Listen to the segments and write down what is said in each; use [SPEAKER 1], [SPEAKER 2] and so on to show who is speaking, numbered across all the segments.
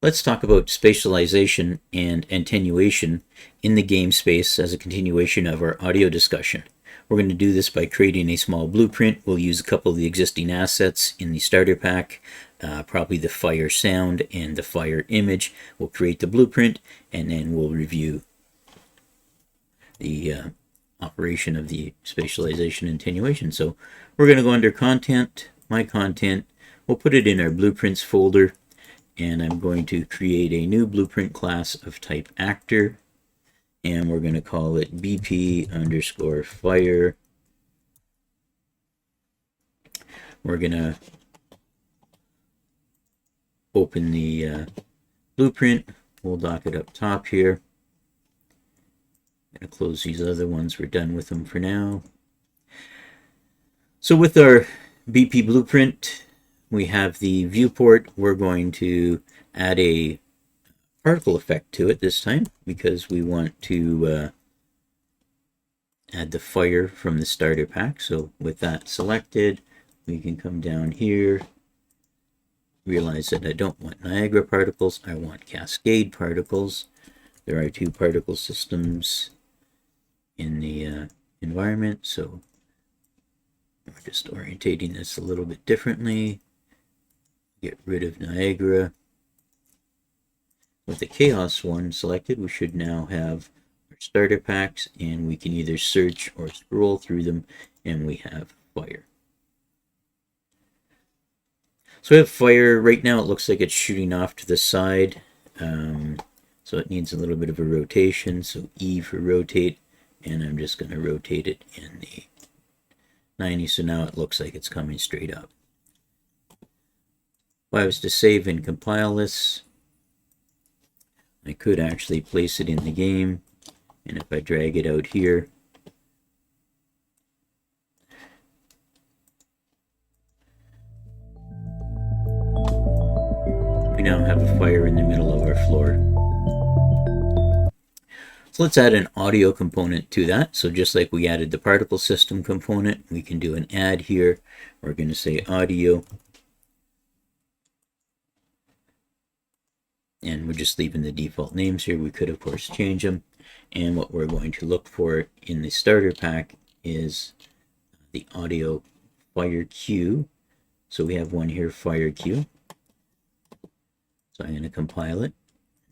[SPEAKER 1] Let's talk about spatialization and attenuation in the game space as a continuation of our audio discussion. We're going to do this by creating a small blueprint. We'll use a couple of the existing assets in the starter pack, probably the fire sound and the fire image. We'll create the blueprint and then we'll review the operation of the spatialization and attenuation. So we're going to go under Content, My Content. We'll put it in our Blueprints folder, and I'm going to create a new blueprint class of type actor, and we're going to call it BP_fire. We're going to open the blueprint. We'll dock it up top here. I'm going to close these other ones. We're done with them for now. So with our BP blueprint, we have the viewport. We're going to add a particle effect to it this time because we want to add the fire from the starter pack. So with that selected, we can come down here, realize that I don't want Niagara particles, I want cascade particles. There are two particle systems in the environment, so we're just orientating this a little bit differently. Get rid of Niagara. With the chaos one selected, we should now have our starter packs, and we can either search or scroll through them, and we have fire. So we have fire. Right now it looks like it's shooting off to the side, so it needs a little bit of a rotation. So E for rotate, and I'm just going to rotate it in the 90, so now it looks like it's coming straight up. If I was to save and compile this, I could actually place it in the game, and if I drag it out here, we now have a fire in the middle of our floor. So let's add an audio component to that. So just like we added the particle system component, we can do an add here. We're going to say audio. And we're just leaving the default names here. We could, of course, change them. And what we're going to look for in the starter pack is the audio fire cue. So we have one here, fire cue. So I'm going to compile it,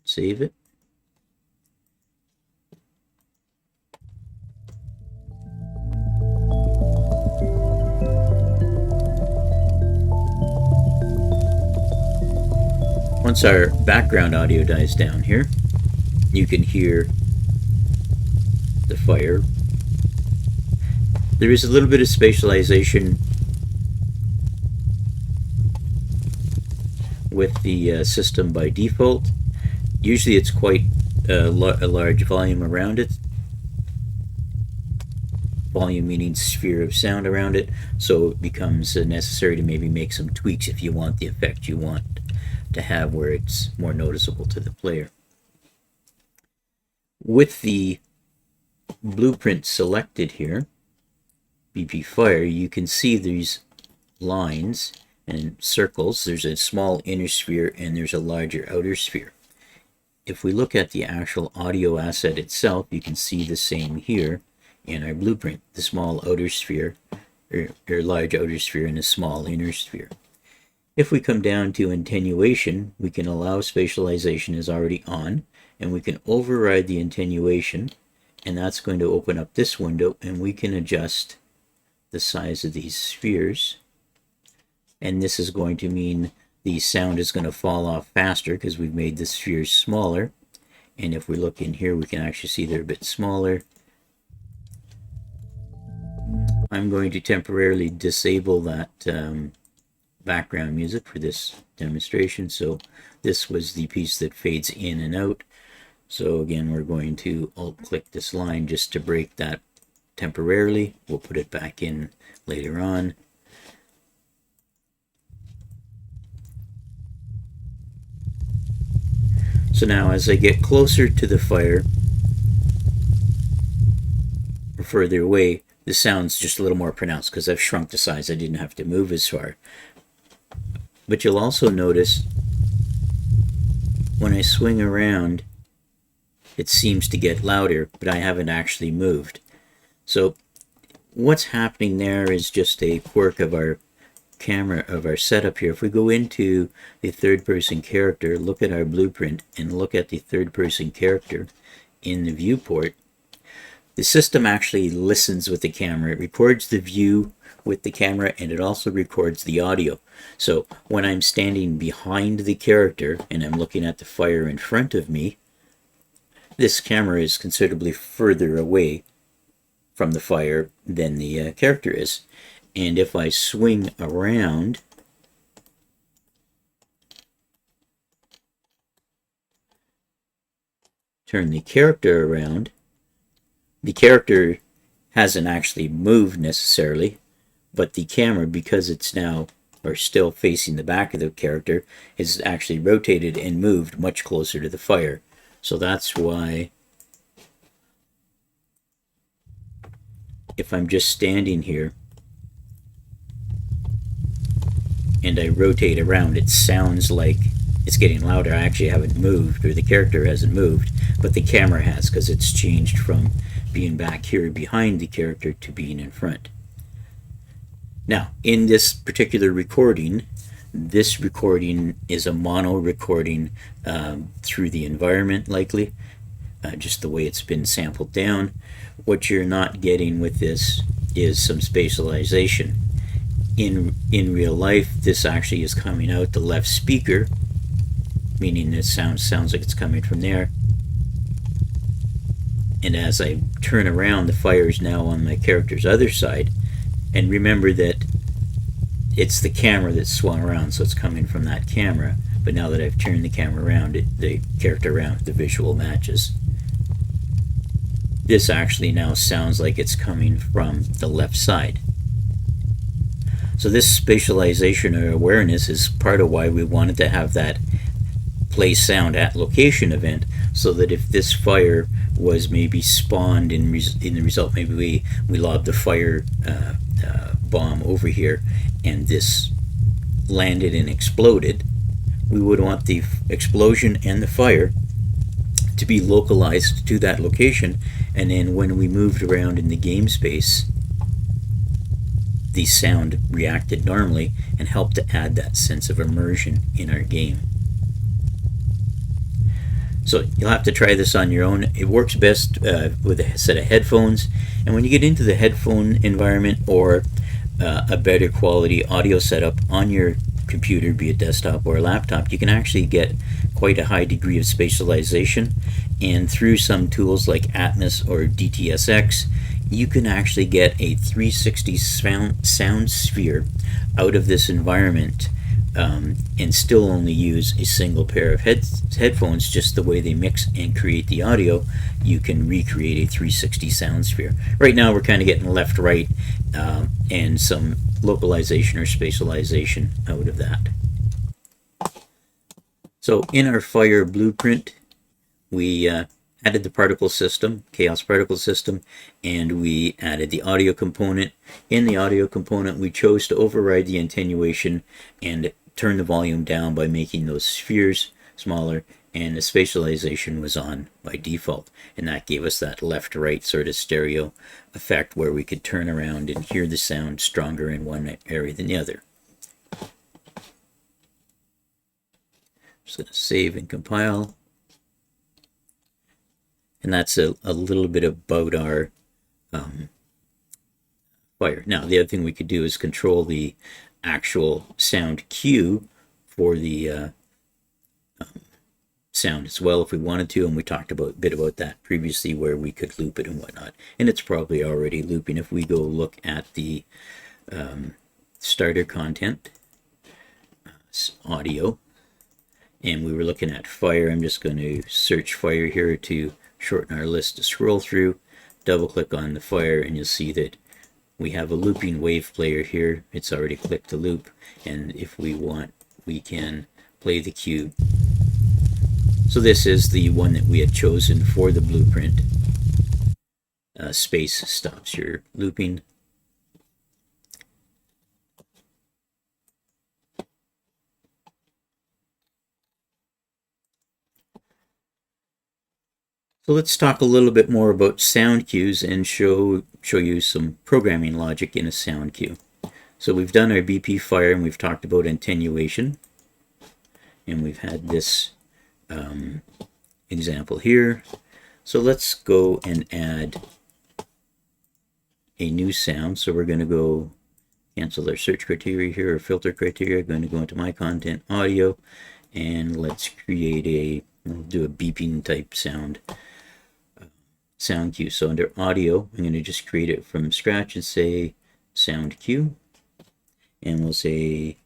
[SPEAKER 1] save it. Once our background audio dies down here, you can hear the fire. There is a little bit of spatialization with the system by default. Usually it's quite a large volume around it. Volume meaning sphere of sound around it, so it becomes necessary to maybe make some tweaks if you want the effect you want to have where it's more noticeable to the player. With the blueprint selected here, BP Fire, you can see these lines and circles. There's a small inner sphere and there's a larger outer sphere. If we look at the actual audio asset itself, you can see the same here in our blueprint, the small outer sphere, or large outer sphere and a small inner sphere. If we come down to attenuation, we can allow spatialization is already on, and we can override the attenuation, and that's going to open up this window, and we can adjust the size of these spheres. And this is going to mean the sound is going to fall off faster because we've made the spheres smaller. And if we look in here, we can actually see they're a bit smaller. I'm going to temporarily disable that background music for this demonstration. So this was the piece that fades in and out. So again, we're going to alt-click this line just to break that temporarily. We'll put it back in later on. So now as I get closer to the fire, or further away, the sound's just a little more pronounced because I've shrunk the size. I didn't have to move as far. But you'll also notice when I swing around, it seems to get louder, but I haven't actually moved. So what's happening there is just a quirk of our camera, of our setup here. If we go into the third person character, look at our blueprint, and look at the third person character in the viewport, the system actually listens with the camera. It records the view with the camera, and it also records the audio. So when I'm standing behind the character and I'm looking at the fire in front of me, this camera is considerably further away from the fire than the character is. And if I swing around, turn the character around, the character hasn't actually moved necessarily, but the camera, because it's now or still facing the back of the character, is actually rotated and moved much closer to the fire. So that's why if I'm just standing here and I rotate around, it sounds like it's getting louder. I actually haven't moved, or the character hasn't moved, but the camera has, because it's changed from being back here behind the character to being in front. Now, in this particular recording, this recording is a mono recording through the environment, likely, just the way it's been sampled down. What you're not getting with this is some spatialization. In real life, this actually is coming out the left speaker, meaning it sounds like it's coming from there. And as I turn around, the fire is now on my character's other side. And remember that it's the camera that's swung around, so it's coming from that camera. But now that I've turned the camera around, the character around, the visual matches. This actually now sounds like it's coming from the left side. So this spatialization or awareness is part of why we wanted to have that play sound at location event, so that if this fire was maybe spawned in the result, maybe we lobbed the fire bomb over here and this landed and exploded, we would want the explosion and the fire to be localized to that location, and then when we moved around in the game space, the sound reacted normally and helped to add that sense of immersion in our game. So you'll have to try this on your own. It works best with a set of headphones, and when you get into the headphone environment or a better quality audio setup on your computer, be it desktop or a laptop, you can actually get quite a high degree of spatialization, and through some tools like Atmos or DTSX, you can actually get a 360 sound sphere out of this environment and still only use a single pair of headphones. Just the way they mix and create the audio, you can recreate a 360 sound sphere. Right now we're kind of getting left, right, and some localization or spatialization out of that. So in our Fire blueprint, we added the particle system, chaos particle system, and we added the audio component. In the audio component, we chose to override the attenuation and turn the volume down by making those spheres smaller, and the spatialization was on by default, and that gave us that left-right sort of stereo effect where we could turn around and hear the sound stronger in one area than the other. Just going to save and compile. And that's a little bit about our Fire. Now, the other thing we could do is control the actual sound cue for the sound as well if we wanted to, and we talked a bit about that previously, where we could loop it and whatnot. And it's probably already looping. If we go look at the starter content, audio, and we were looking at Fire, I'm just going to search Fire here to shorten our list to scroll through. Double click on the Fire and you'll see that we have a looping wave player here. It's already clicked to loop, and if we want, we can play the cue. So this is the one that we had chosen for the blueprint. Space stops your looping. So let's talk a little bit more about sound cues and show you some programming logic in a sound cue. So we've done our BP fire and we've talked about attenuation, and we've had this example here. So let's go and add a new sound. So we're going to go cancel our search criteria here, or filter criteria. I'm going to go into my content audio, and let's create we'll do a beeping type sound cue. So under audio, I'm going to just create it from scratch and say sound cue, and we'll say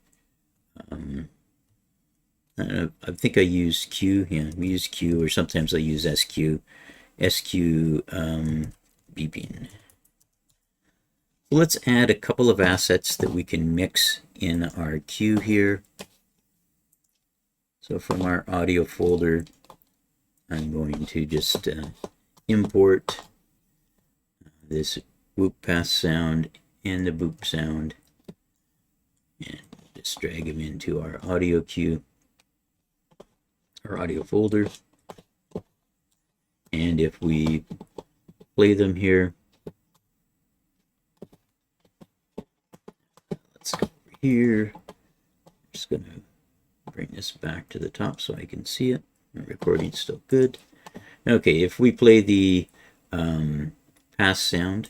[SPEAKER 1] I think I use Q. Yeah, we use Q, or sometimes I use SQ. Beeping. Let's add a couple of assets that we can mix in our cue here. So from our audio folder, I'm going to just import this whoop pass sound and the boop sound, and just drag them into our audio cue, our audio folder. And if we play them here, let's go over here. I'm just going to bring this back to the top so I can see it. The recording's still good. Okay, if we play the pass sound,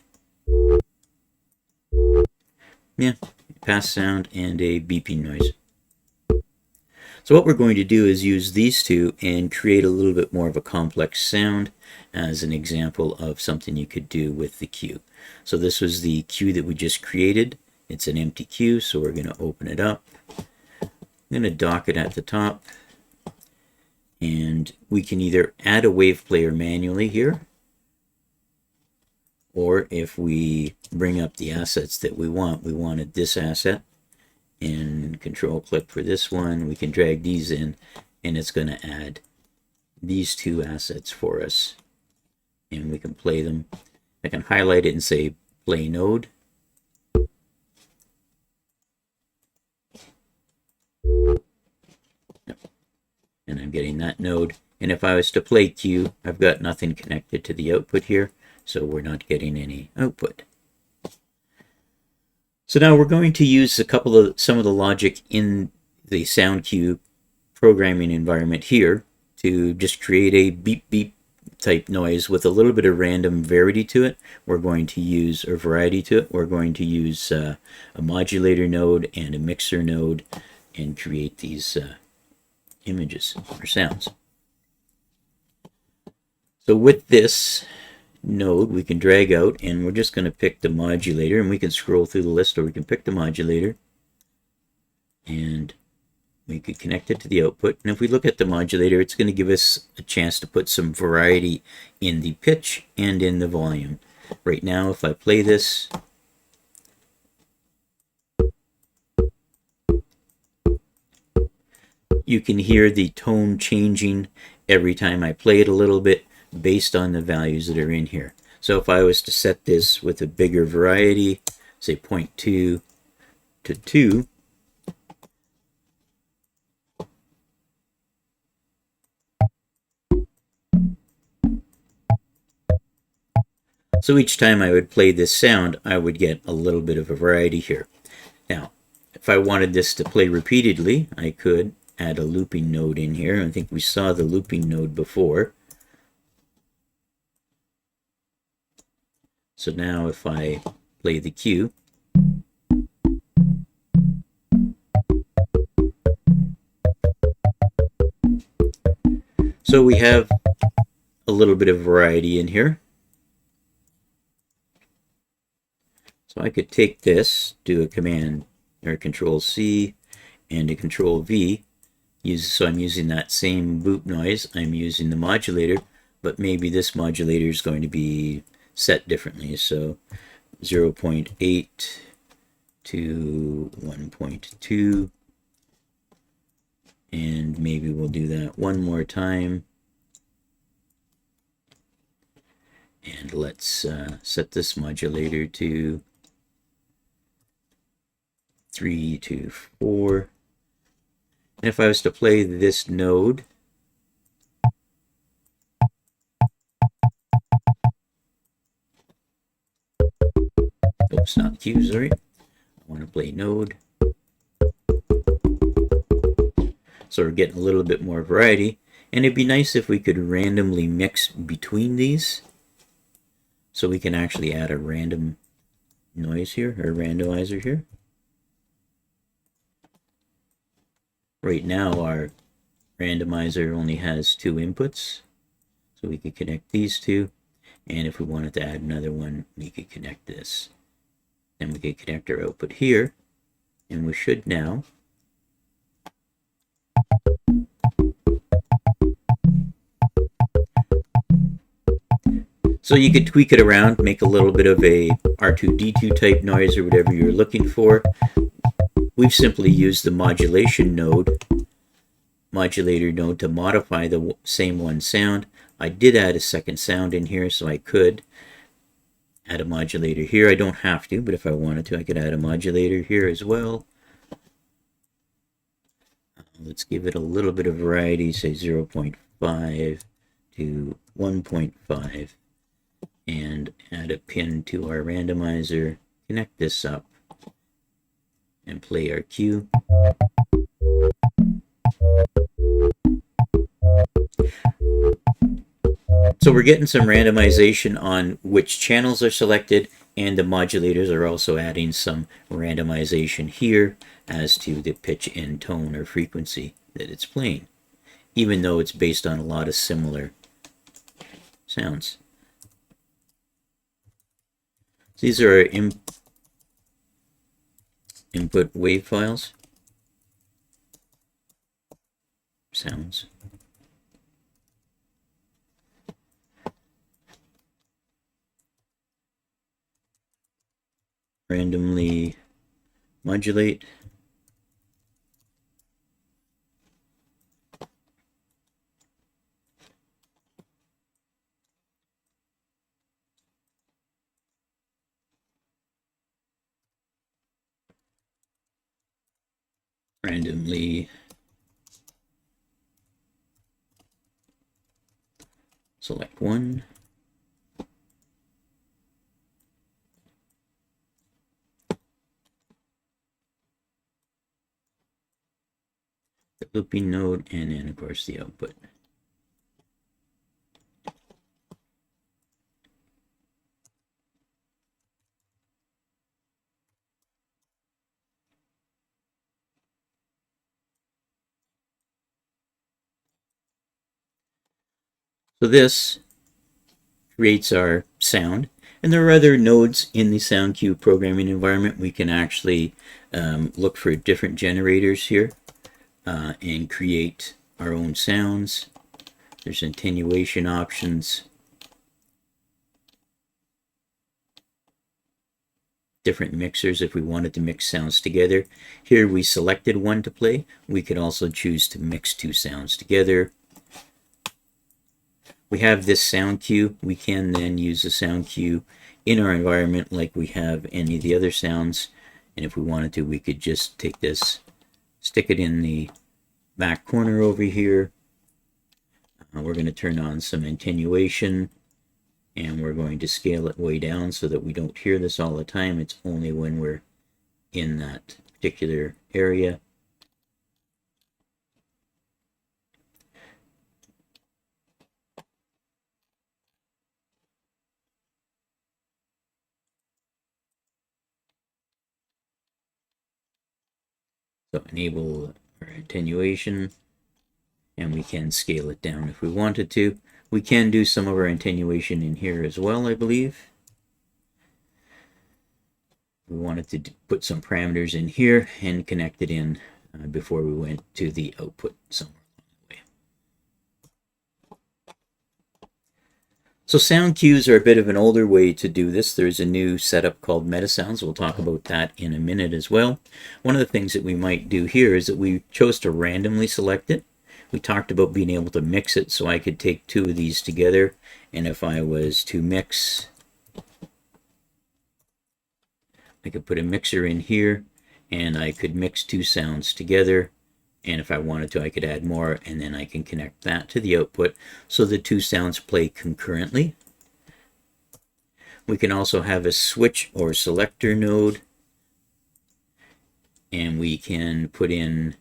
[SPEAKER 1] yeah, pass sound and a beeping noise. So what we're going to do is use these two and create a little bit more of a complex sound as an example of something you could do with the cue. So this was the cue that we just created. It's an empty cue, so we're going to open it up. I'm going to dock it at the top, and we can either add a wave player manually here, or if we bring up the assets that we wanted this asset, and control click for this one, we can drag these in, and it's going to add these two assets for us, and we can play them. I can highlight it and say play node. And I'm getting that node. And if I was to play cue, I've got nothing connected to the output here, so we're not getting any output. So now we're going to use some of the logic in the sound cue programming environment here to just create a beep beep type noise with a little bit of random variety to it. We're going to use, or variety to it, we're going to use a modulator node and a mixer node and create these images or sounds. So with this node, we can drag out, and we're just going to pick the modulator, and we can scroll through the list, or we can pick the modulator, and we could connect it to the output. And if we look at the modulator, it's going to give us a chance to put some variety in the pitch and in the volume. Right now, if I play this, you can hear the tone changing every time I play it a little bit based on the values that are in here. So if I was to set this with a bigger variety, say 0.2 to 2, so each time I would play this sound, I would get a little bit of a variety here. Now, if I wanted this to play repeatedly, I could add a looping node in here. I think we saw the looping node before. So now if I play the cue, so we have a little bit of variety in here. So I could take this, do a command or control C and a control V. So I'm using that same boop noise. I'm using the modulator, but maybe this modulator is going to be set differently. So 0.8 to 1.2. And maybe we'll do that one more time. And let's set this modulator to 3 to 4. And if I was to play this node, Oops, not cue, sorry. I want to play node. So we're getting a little bit more variety. And it'd be nice if we could randomly mix between these. So we can actually add a random noise here, or randomizer here. Right now our randomizer only has 2 inputs. So we could connect these two. And if we wanted to add another one, we could connect this. Then we could connect our output here. And we should now so you could tweak it around, make a little bit of a R2D2 type noise or whatever you're looking for. We've simply used the modulator node to modify the same one sound. I did add a second sound in here, so I could add a modulator here. I don't have to, but if I wanted to, I could add a modulator here as well. Let's give it a little bit of variety, say 0.5 to 1.5, and add a pin to our randomizer, connect this up, and play our cue. So we're getting some randomization on which channels are selected, and the modulators are also adding some randomization here as to the pitch and tone or frequency that it's playing, even though it's based on a lot of similar sounds. These are our input wave files, sounds. Randomly modulate. Randomly select one. The looping node, and then of course the output. So this creates our sound, and there are other nodes in the sound cue programming environment. We can actually look for different generators here and create our own sounds. There's attenuation options, different mixers if we wanted to mix sounds together. Here we selected one to play. We could also choose to mix 2 sounds together. We have this sound cue. We can then use the sound cue in our environment like we have any of the other sounds. And if we wanted to, we could just take this, stick it in the back corner over here. We're going to turn on some attenuation, and we're going to scale it way down so that we don't hear this all the time. It's only when we're in that particular area. So enable our attenuation, and we can scale it down if we wanted to. We can do some of our attenuation in here as well, I believe. We wanted to put some parameters in here and connect it in before we went to the output somewhere along the way. So sound cues are a bit of an older way to do this. There's a new setup called Metasounds. We'll talk about that in a minute as well. One of the things that we might do here is that we chose to randomly select it. We talked about being able to mix it, so I could take 2 of these together, and if I was to mix, I could put a mixer in here, and I could mix 2 sounds together, and if I wanted to, I could add more, and then I can connect that to the output so the 2 sounds play concurrently. We can also have a switch or selector node, and we can put in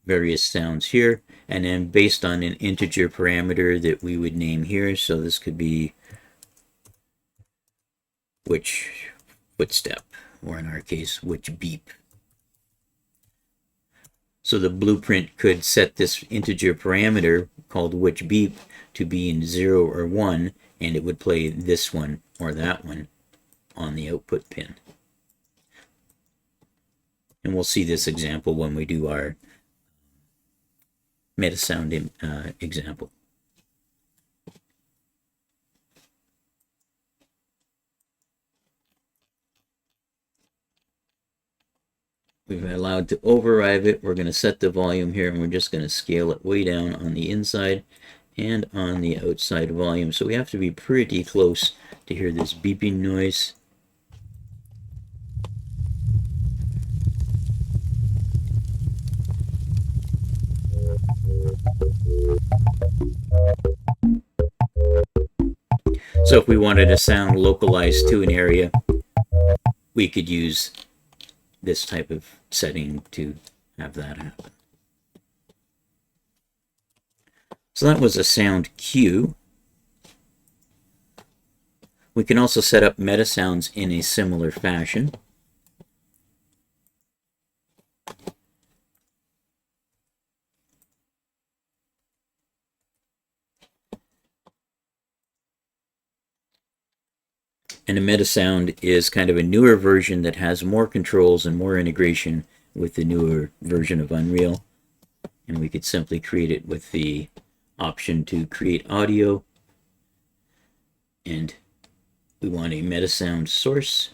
[SPEAKER 1] various sounds here, and then based on an integer parameter that we would name here, so this could be which footstep, or in our case, which beep. So the blueprint could set this integer parameter called which beep to be in 0 or 1, and it would play this one or that one on the output pin. And we'll see this example when we do our Metasound example. We've allowed to override it. We're going to set the volume here, and we're just going to scale it way down on the inside and on the outside volume. So we have to be pretty close to hear this beeping noise. So if we wanted a sound localized to an area, we could use this type of setting to have that happen. So that was a sound cue. We can also set up Metasounds in a similar fashion. And a Metasound is kind of a newer version that has more controls and more integration with the newer version of Unreal. And we could simply create it with the option to create audio. And we want a Metasound source.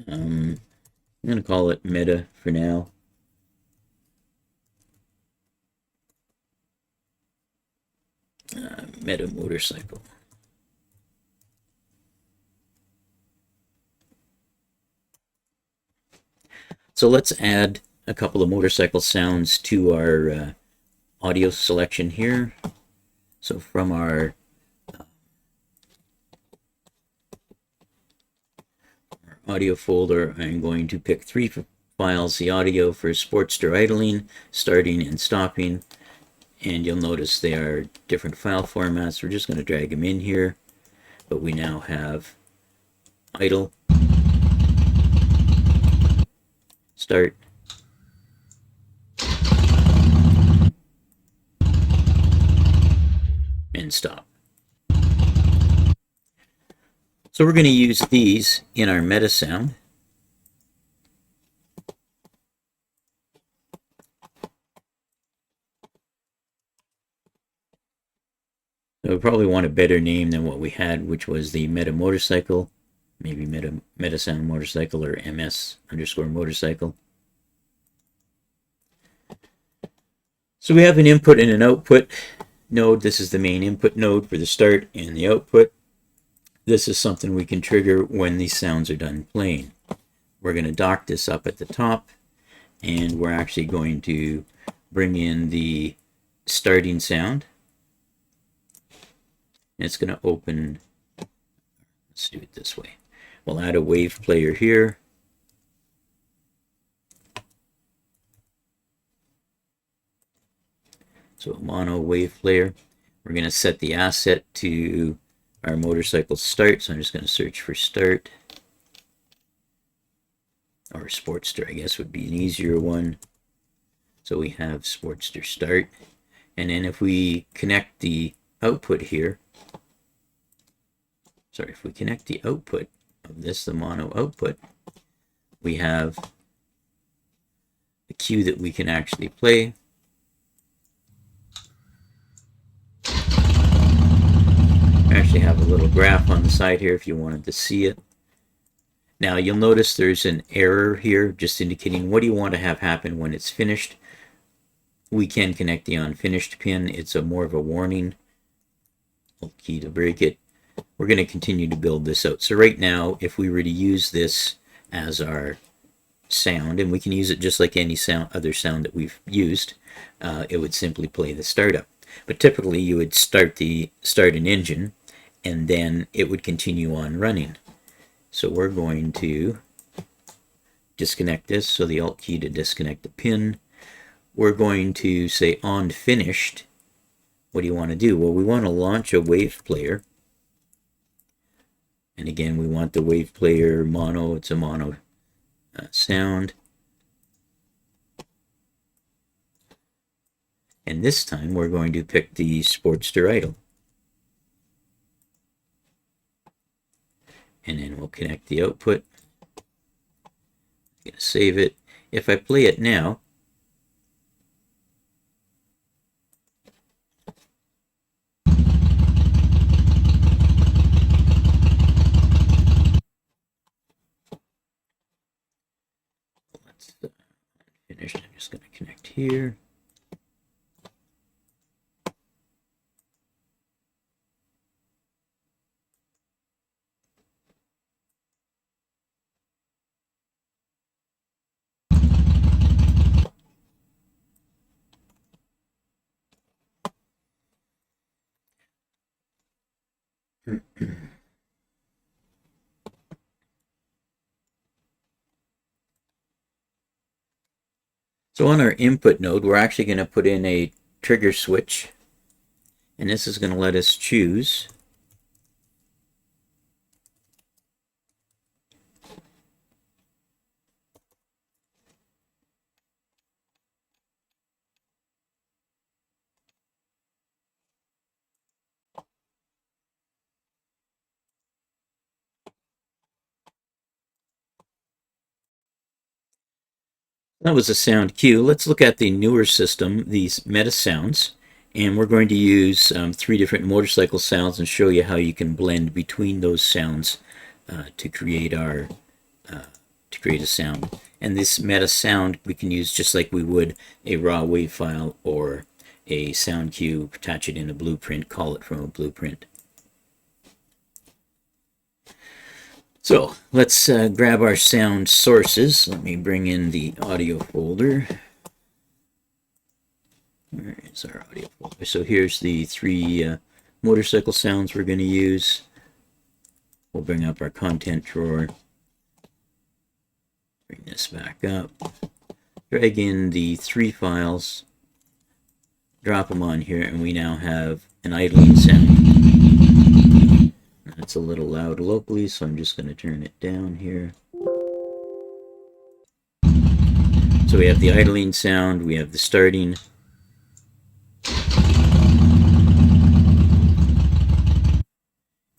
[SPEAKER 1] I'm going to call it Meta for now. Meta motorcycle. So let's add a couple of motorcycle sounds to our audio selection here. So from our audio folder, I'm going to pick 3 files, the audio for Sportster idling, starting and stopping. And you'll notice they are different file formats. We're just going to drag them in here. But we now have idle, start, and stop. So we're going to use these in our Metasound. So we probably want a better name than what we had, which was the Meta Motorcycle, maybe Metasound Motorcycle or MS_motorcycle. So we have an input and an output node. This is the main input node for the start and the output. This is something we can trigger when these sounds are done playing. We're going to dock this up at the top, and we're actually going to bring in the starting sound. And it's going to open, let's do it this way. We'll add a wave player here. So a mono wave player. We're going to set the asset to our motorcycle start. So I'm just going to search for start. Or Sportster, I guess, would be an easier one. So we have Sportster start. And then if we connect the output here, if we connect the output of this, the mono output, we have a cue that we can actually play. I actually have a little graph on the side here if you wanted to see it. Now you'll notice there's an error here just indicating what do you want to have happen when it's finished. We can connect the unfinished pin. It's more of a warning. Key to break it. We're going to continue to build this out. So right now, if we were to use this as our sound, and we can use it just like any other sound that we've used, it would simply play the startup. But typically you would start an engine and then it would continue on running. So we're going to disconnect this, so the Alt key to disconnect the pin. We're going to say on finished. What do you want to do? Well, we want to launch a wave player. And again, we want the wave player mono. It's a mono sound. And this time we're going to pick the Sportster idle. And then we'll connect the output. I'm going to save it. If I play it now, let's finish. I'm just going to connect here. So on our input node, we're actually going to put in a trigger switch, and this is going to let us choose that was a sound cue. Let's look at the newer system, these Metasounds, and we're going to use 3 different motorcycle sounds and show you how you can blend between those sounds to create a sound. And this Metasound we can use just like we would a raw wave file or a sound cue, attach it in a blueprint, call it from a blueprint. So let's grab our sound sources. Let me bring in the audio folder. Where is our audio folder? So here's the 3 motorcycle sounds we're going to use. We'll bring up our content drawer. Bring this back up. Drag in the 3 files. Drop them on here, and we now have an idling sound. It's a little loud locally, so I'm just going to turn it down here. So we have the idling sound, we have the starting,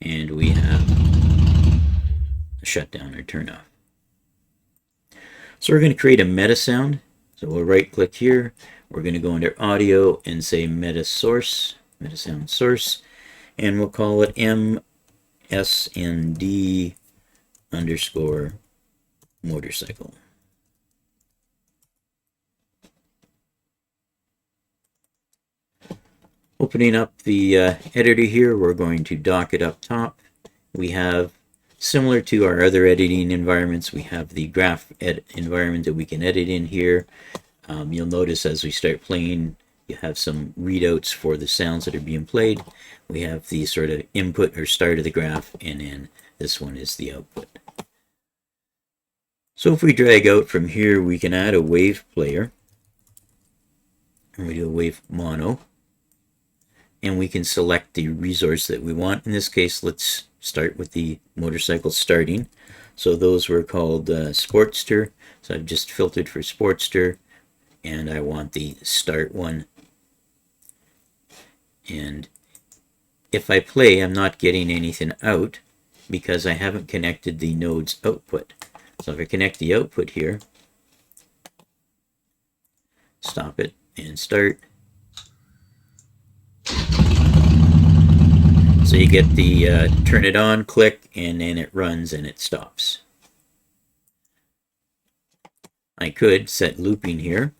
[SPEAKER 1] and we have a shutdown or turn off. So we're going to create a meta sound. So we'll right click here. We're going to go under audio and say meta source, meta sound source, and we'll call it MSND underscore motorcycle. Opening up the editor here, we're going to dock it up top. We have, similar to our other editing environments, we have the graph environment that we can edit in here. You'll notice as we start playing, you have some readouts for the sounds that are being played. We have the sort of input or start of the graph, and then this one is the output. So if we drag out from here, we can add a wave player. And we do a wave mono. And we can select the resource that we want. In this case, let's start with the motorcycle starting. So those were called Sportster. So I've just filtered for Sportster. And I want the start one. And if I play, I'm not getting anything out because I haven't connected the node's output. So if I connect the output here, stop it and start. So you get the turn it on, click, and then it runs and it stops. I could set looping here.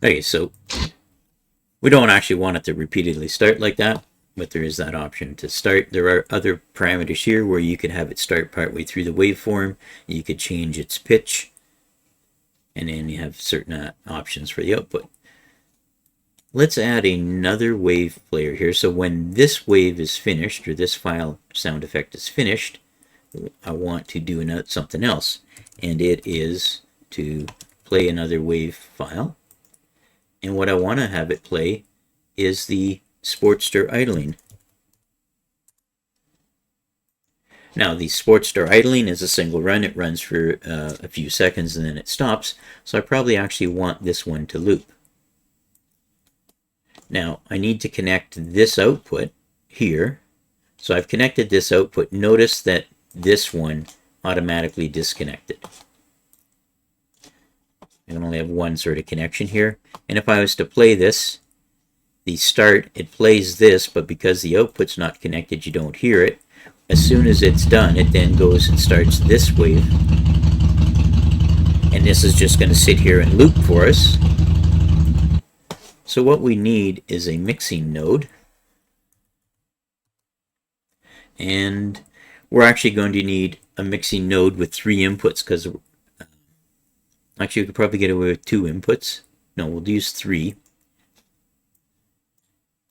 [SPEAKER 1] Okay, so we don't actually want it to repeatedly start like that. but there is that option to start. There are other parameters here where you could have it start partway through the waveform. You could change its pitch, and then you have certain options for the output. Let's add another wave player here. So when this wave is finished, or this file sound effect is finished, I want to do something else, and it is to play another wave file. And what I want to have it play is the Sportster idling. Now the Sportster idling is a single run. It runs for a few seconds and then it stops. So I probably actually want this one to loop. Now I need to connect this output here. So I've connected this output. Notice that this one automatically disconnected. I can only have one sort of connection here. And if I was to play this, the start, it plays this, but because the output's not connected, you don't hear it. As soon as it's done, it then goes and starts this wave. And this is just going to sit here and loop for us. So what we need is a mixing node. And we're actually going to need a mixing node with 3 inputs, because actually we could probably get away with 2 inputs. No, we'll use 3.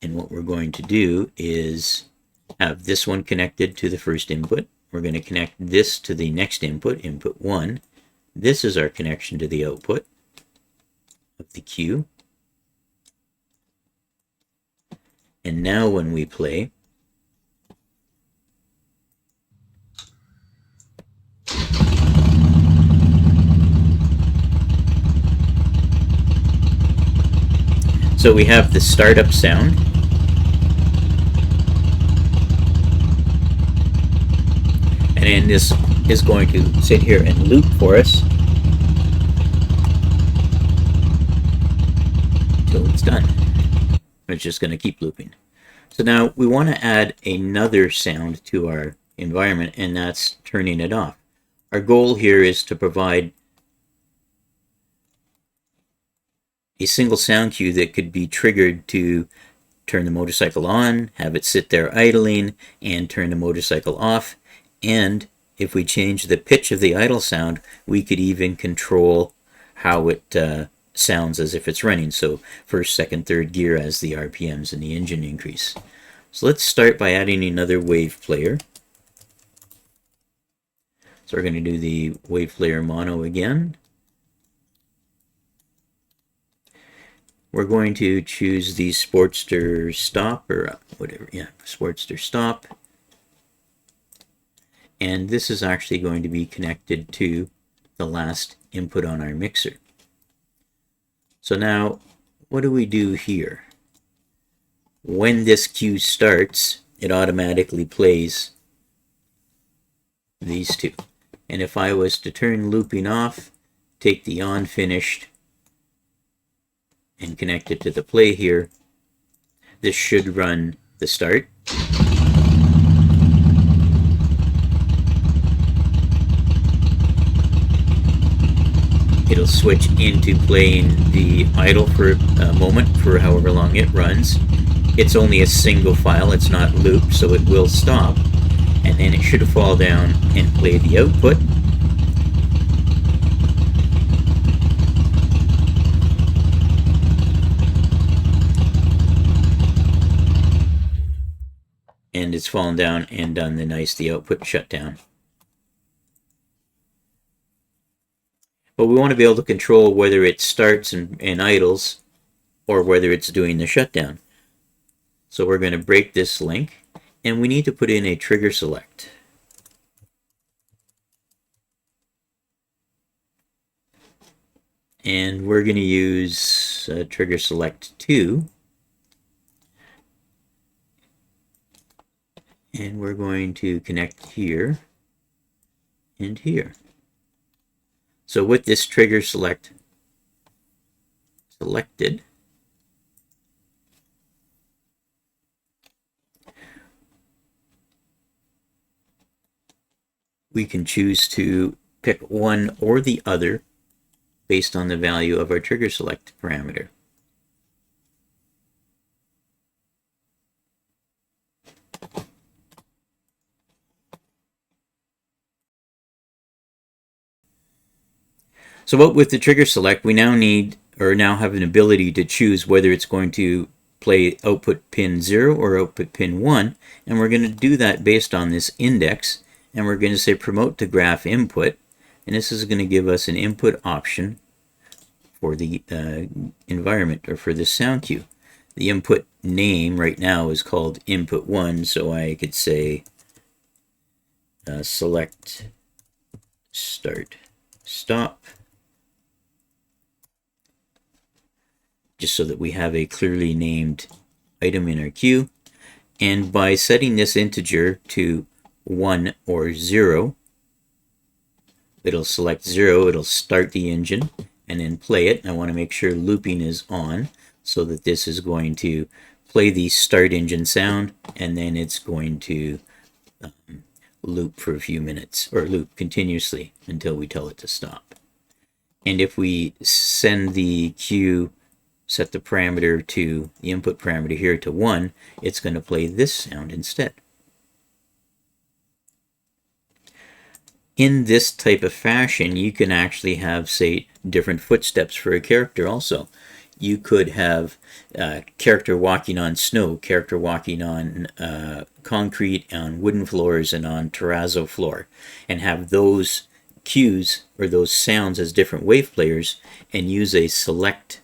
[SPEAKER 1] And what we're going to do is have this one connected to the first input. We're going to connect this to the next input, input 1. This is our connection to the output of the cue. And now when we play, so we have the startup sound. And then this is going to sit here and loop for us until it's done. It's just going to keep looping. So now we want to add another sound to our environment, and that's turning it off. Our goal here is to provide a single sound cue that could be triggered to turn the motorcycle on, have it sit there idling, and turn the motorcycle off. And if we change the pitch of the idle sound, we could even control how it sounds as if it's running. So first, second, third gear as the RPMs and the engine increase. So let's start by adding another wave player. So we're going to do the wave player mono again. We're going to choose the Sportster stop, or whatever, yeah, Sportster stop. And this is actually going to be connected to the last input on our mixer. So now, what do we do here? When this cue starts, it automatically plays these two. And if I was to turn looping off, take the on finished, and connect it to the play here, this should run the start. It'll switch into playing the idle for a moment for however long it runs. It's only a single file, it's not looped, so it will stop. And then it should fall down and play the output. And it's fallen down and done the output shutdown. But we want to be able to control whether it starts and idles or whether it's doing the shutdown. So we're going to break this link, and we need to put in a trigger select. And we're going to use trigger select 2. And we're going to connect here and here. So with this trigger selected, we can choose to pick one or the other based on the value of our trigger select parameter. So what with the trigger select, we now have an ability to choose whether it's going to play output pin 0 or output pin 1, and we're going to do that based on this index, and we're going to say promote to graph input, and this is going to give us an input option for the environment, or for this sound cue. The input name right now is called input 1, so I could say select start stop, just so that we have a clearly named item in our queue. And by setting this integer to 1 or 0, it'll select 0, it'll start the engine and then play it. I want to make sure looping is on, so that this is going to play the start engine sound, and then it's going to loop for a few minutes, or loop continuously until we tell it to stop. And if we send the cue, set the parameter to the input parameter here to 1, it's going to play this sound instead. In this type of fashion, you can actually have, say, different footsteps for a character also. You could have character walking on snow, character walking on concrete, on wooden floors, and on terrazzo floor, and have those cues or those sounds as different wave players, and use a select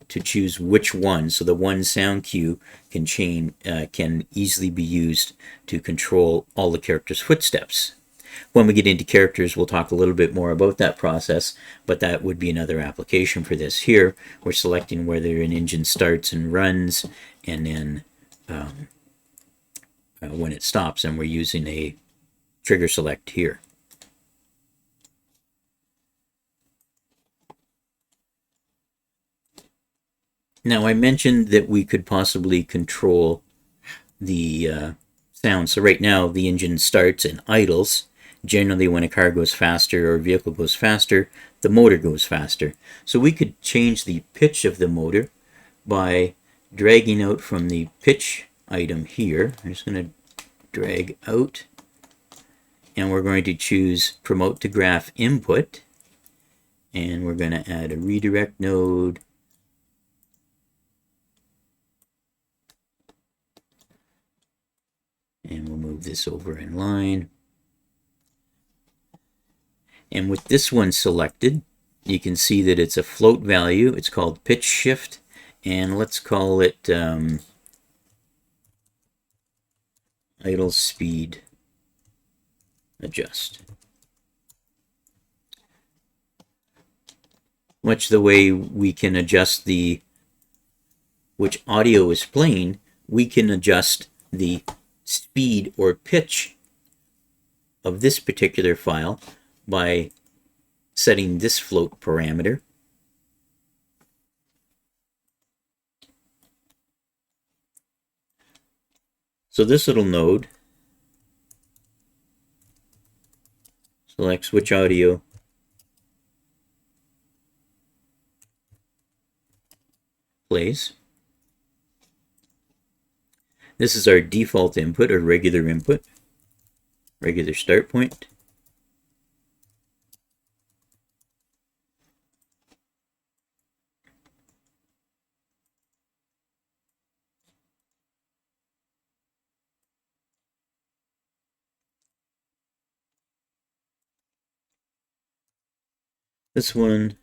[SPEAKER 1] to choose which one. So the one sound cue can easily be used to control all the characters' footsteps. When we get into characters, we'll talk a little bit more about that process, but that would be another application for this. Here, we're selecting whether an engine starts and runs, and then when it stops, and we're using a trigger select here. Now, I mentioned that we could possibly control the sound. So right now, the engine starts and idles. Generally, when a car goes faster or a vehicle goes faster, the motor goes faster. So we could change the pitch of the motor by dragging out from the pitch item here. I'm just going to drag out, and we're going to choose promote to graph input, and we're going to add a redirect node. And we'll move this over in line. And with this one selected, you can see that it's a float value. It's called pitch shift, and let's call it idle speed adjust. Much the way we can adjust which audio is playing, we can adjust the speed or pitch of this particular file by setting this float parameter. So this little node selects which audio plays. This is our default input, or regular input, regular start point. This one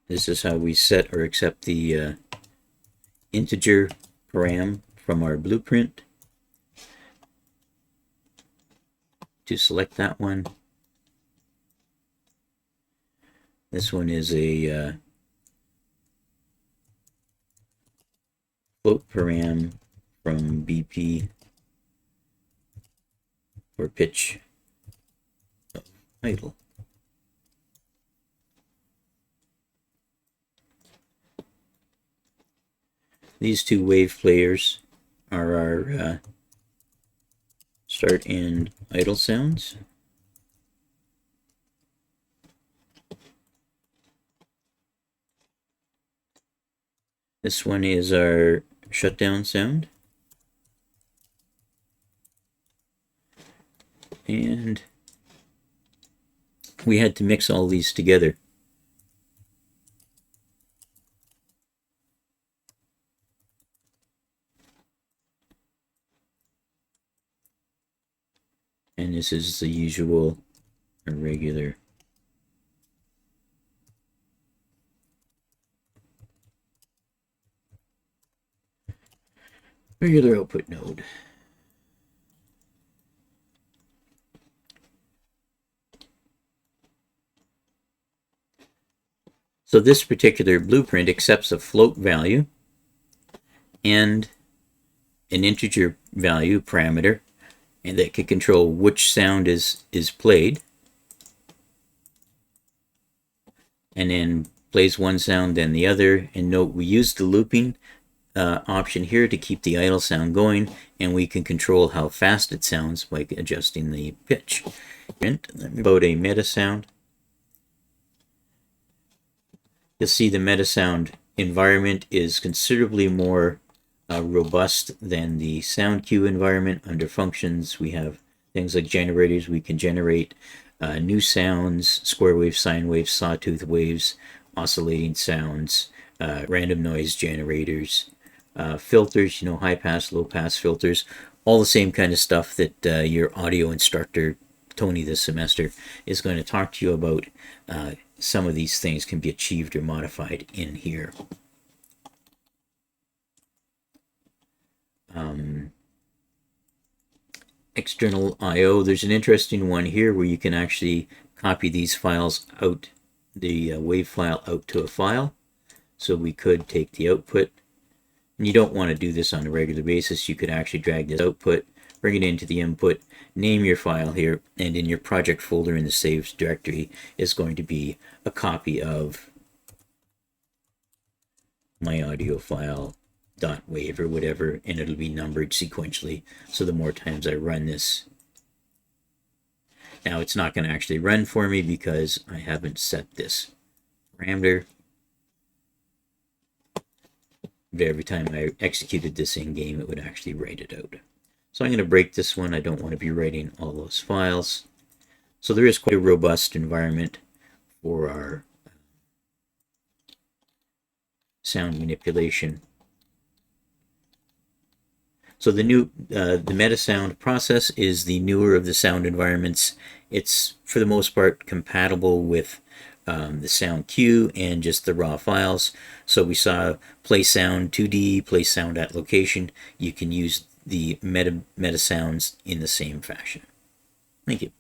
[SPEAKER 1] this is how we set or accept the integer param from our blueprint. To select that one, this one is a float param from BP for pitch of idle. These two wave players are our start and idle sounds. This one is our shutdown sound. And we had to mix all these together. And this is the usual regular output node. So this particular blueprint accepts a float value and an integer value parameter, and that can control which sound is played, and then plays one sound then the other. And note, we use the looping option here to keep the idle sound going, and we can control how fast it sounds by adjusting the pitch. About a Metasound, you'll see the Metasound environment is considerably more robust than the sound cue environment. Under functions, we have things like generators. We can generate new sounds, square waves, sine waves, sawtooth waves, oscillating sounds, random noise generators, filters, high pass, low pass filters, all the same kind of stuff that your audio instructor, Tony, this semester is going to talk to you about. Some of these things can be achieved or modified in here. External I/O, there's an interesting one here where you can actually copy these files out, the wave file out to a file. So we could take the output, and you don't want to do this on a regular basis. You could actually drag this output, bring it into the input, name your file here, and in your project folder in the saves directory is going to be a copy of my audio file .wave or whatever, and it'll be numbered sequentially. So the more times I run this, now it's not going to actually run for me because I haven't set this parameter. But every time I executed this in game, it would actually write it out. So I'm going to break this one. I don't want to be writing all those files. So there is quite a robust environment for our sound manipulation. So the Metasound process is the newer of the sound environments. It's for the most part compatible with the sound cue and just the raw files. So we saw play sound 2D, play sound at location. You can use the Metasounds in the same fashion. Thank you.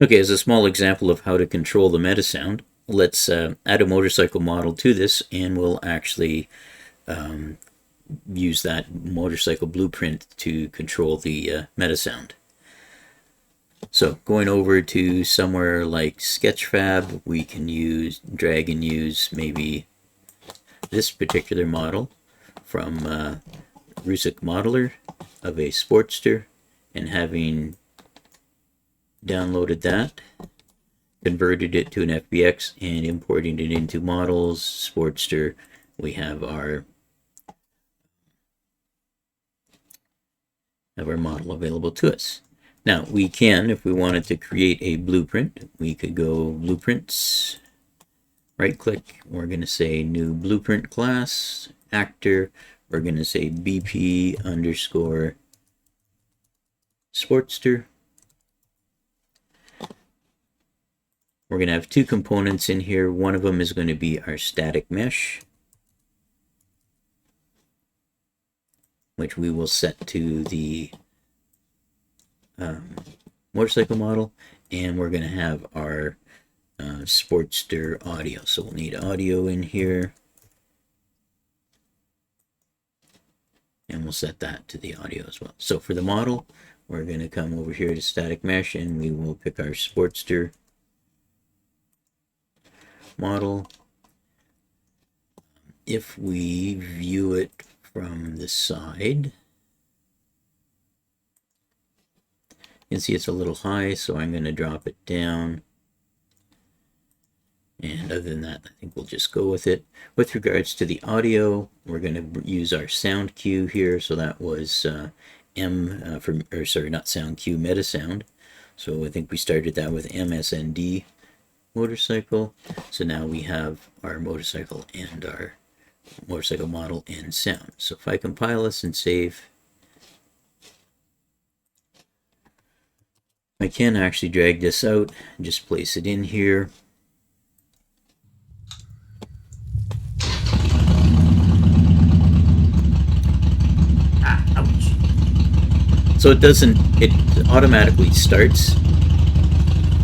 [SPEAKER 1] Okay, as a small example of how to control the Metasound, let's add a motorcycle model to this, and we'll actually use that motorcycle blueprint to control the Metasound. So going over to somewhere like Sketchfab, we can drag and use maybe this particular model from Rusick Modeler of a Sportster, and having downloaded that, converted it to an FBX, and importing it into models, Sportster, we have our model available to us. Now we can, if we wanted to create a blueprint, we could go blueprints, right click, we're going to say new blueprint class, actor, we're going to say BP underscore Sportster. We're going to have two components in here. One of them is going to be our static mesh, which we will set to the motorcycle model, and we're going to have our Sportster audio. So we'll need audio in here, and we'll set that to the audio as well. So for the model, we're going to come over here to static mesh, and we will pick our Sportster model. If we view it from the side, you can see it's a little high, so I'm going to drop it down. And other than that, I think we'll just go with it. With regards to the audio, we're going to use our sound cue here. So that was not sound cue, Metasound. So I think we started that with MSND motorcycle. So now we have our motorcycle and our motorcycle model and sound. So if I compile this and save, I can actually drag this out and just place it in here. So it automatically starts.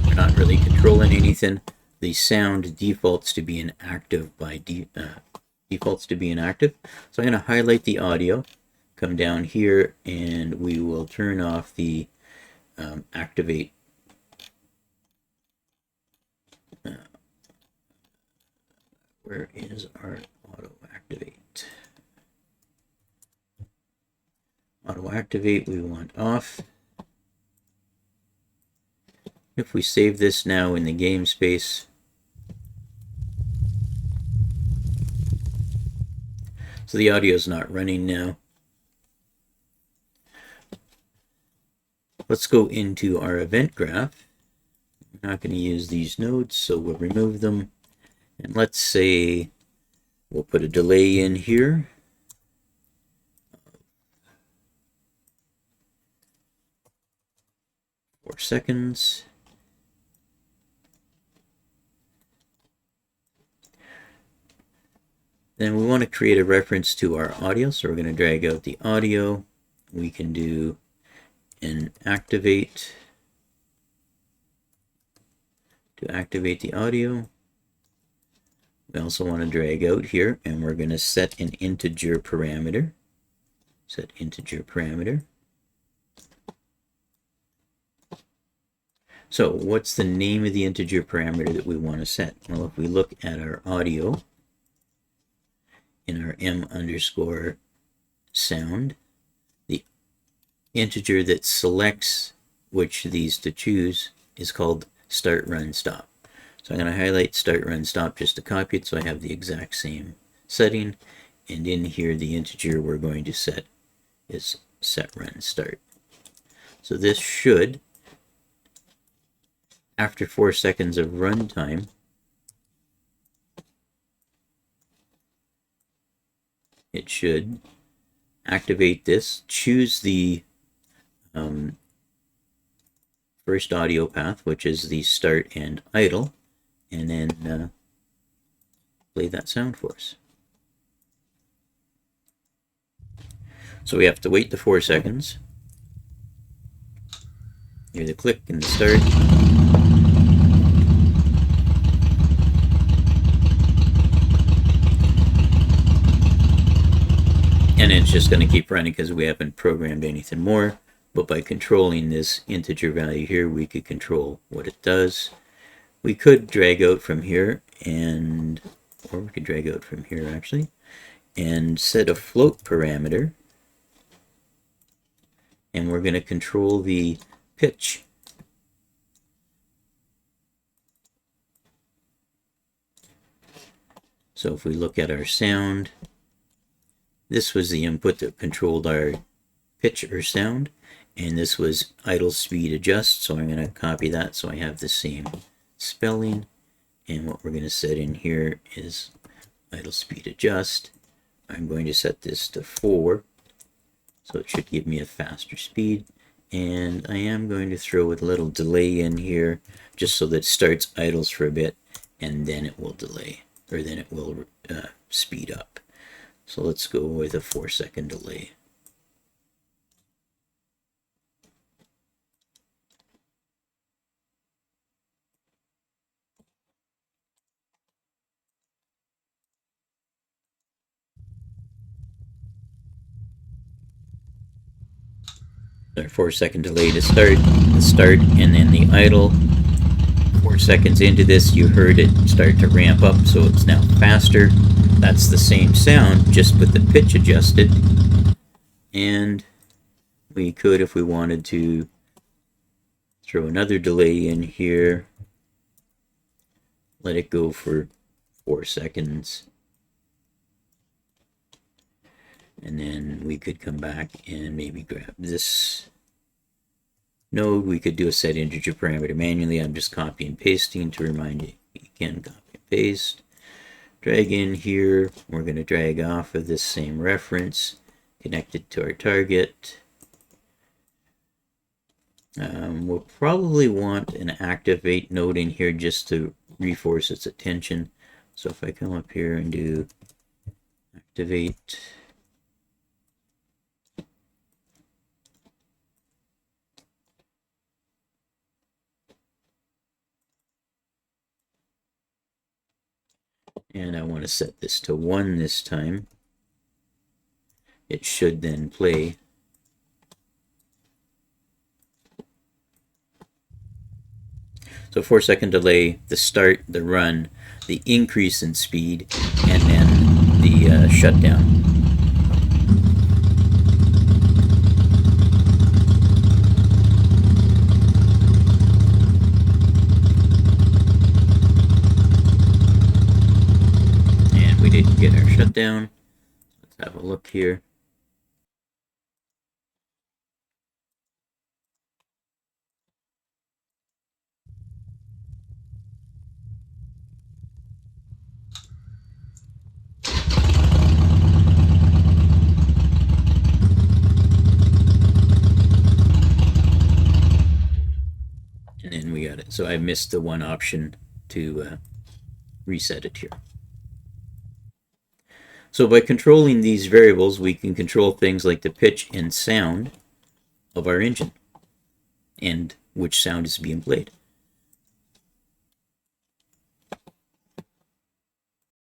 [SPEAKER 1] We're not really controlling anything. The sound defaults to be inactive defaults to be inactive. So I'm going to highlight the audio, come down here, and we will turn off the activate. Where is our auto activate? Auto activate we want off. If we save this now in the game space, so the audio is not running now. Let's go into our event graph. We're not going to use these nodes, so we'll remove them. And let's say we'll put a delay in here. Seconds. Then we want to create a reference to our audio, so we're going to drag out the audio. We can do an activate to activate the audio. We also want to drag out here, and we're going to set an integer parameter. Set integer parameter. So what's the name of the integer parameter that we want to set? Well, if we look at our audio in our m_sound, the integer that selects which of these to choose is called start, run, stop. So I'm going to highlight start, run, stop just to copy it so I have the exact same setting. And in here, the integer we're going to set is set, run, start. So this should, after 4 seconds of runtime, it should activate this, choose the first audio path, which is the start and idle, and then play that sound for us. So we have to wait the 4 seconds. Hear the click and the start. And it's just going to keep running because we haven't programmed anything more. But by controlling this integer value here, we could control what it does. We could drag out from here, or we could drag out from here actually, and set a float parameter. And we're going to control the pitch. So if we look at our sound, this was the input that controlled our pitch or sound, and this was idle speed adjust. So I'm going to copy that so I have the same spelling. And what we're going to set in here is idle speed adjust. I'm going to set this to 4, so it should give me a faster speed. And I am going to throw a little delay in here just so that it starts idles for a bit and then it will delay, or then it will speed up. So let's go with a 4-second delay. Our 4-second delay to start, and then the idle. 4 seconds into this, you heard it start to ramp up, so it's now faster. That's the same sound, just with the pitch adjusted. And we could, if we wanted to, throw another delay in here. let it go for 4 seconds. And then we could come back and maybe grab this node. We could do a set integer parameter manually. I'm just copy and pasting to remind you. You can copy and paste. Drag in here. We're going to drag off of this same reference, connect it to our target. We'll probably want an activate node in here just to reinforce its attention. So if I come up here and do activate, and I want to set this to 1 this time, it should then play. So 4-second delay, the start, the run, the increase in speed, and then the shutdown. And we didn't get our shutdown. Let's have a look here. And then we got it. So I missed the one option to reset it here. So by controlling these variables, we can control things like the pitch and sound of our engine and which sound is being played.